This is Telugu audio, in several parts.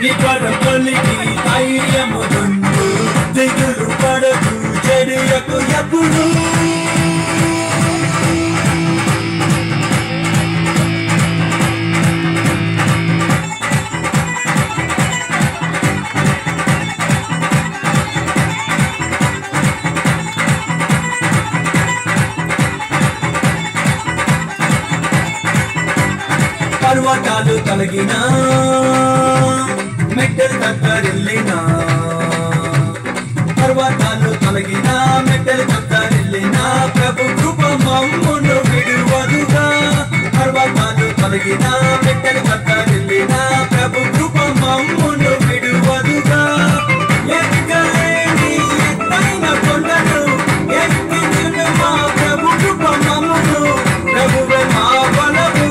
నిపరపలికి ధైర్యము దుండు దిగులు పడకు చెడియకు ఎప్పుడు పర్వతాలు తొలగినా మెట్టలు దగ్గరెళ్ళినా పర్వతాలు తొలగినా మెట్టలు దగ్గరెళ్ళినా ప్రభు కృప మమ్మును విడువదుగా పర్వతాలు తొలగినా మెట్టలు దగ్గరెళ్ళినా ప్రభు కృప మమ్మును విడువదుగా ఎక్కలేని ఎత్తైన కొండను ఎక్కించును మా ప్రభు కృప మమ్మును ప్రభువే మా బలము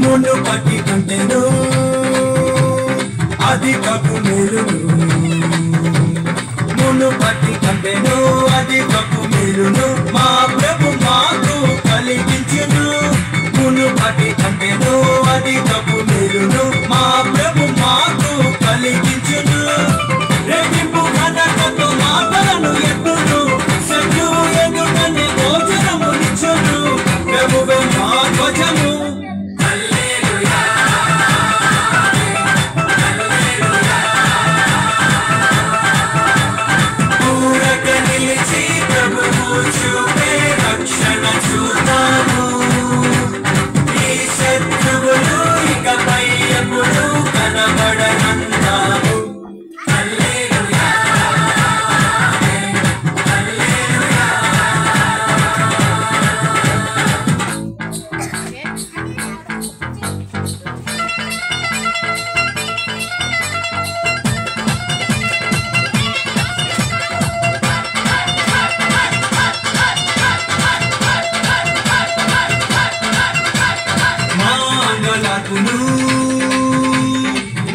మునుపటి కంటెను అధికపు మేలును మునుపటి కంటెను అధికపు మేలును మా ప్రభు మాకు కలిగించును మునుపటి కంటెను అధికపు మేలును మా ప్రభు మాకు కలిగించును రెట్టింపు ఘనతతో మాటలను ఎత్తును శత్రువు ఎదుటని భోజనమునిచ్చును ప్రభువే మా ధ్వజము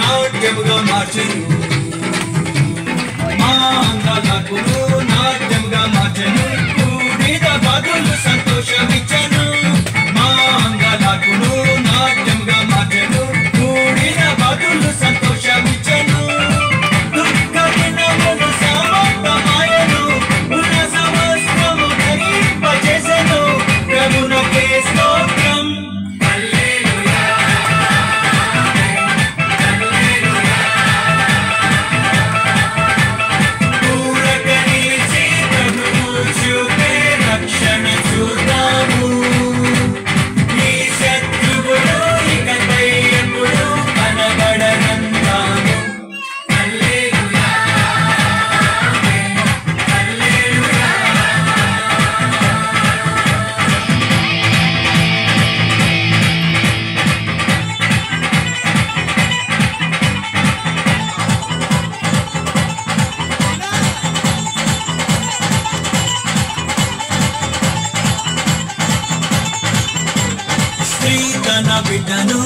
నాట్యముగా మార్చెను మా అంగాలకును నాట్యముగా మార్చెను కూడిన బదులు సంతోషమిచ్చెను మా అంగాలకును నాట్యముగా మార్చెను కూడిన బదులు సంతోషమిచ్చెను దుఃఖ దినములు సమాప్తమాయెను ఉన్న సమస్తము ధరింపజేసెను ప్రభునకే స్తోత్రం తన బిడ్డను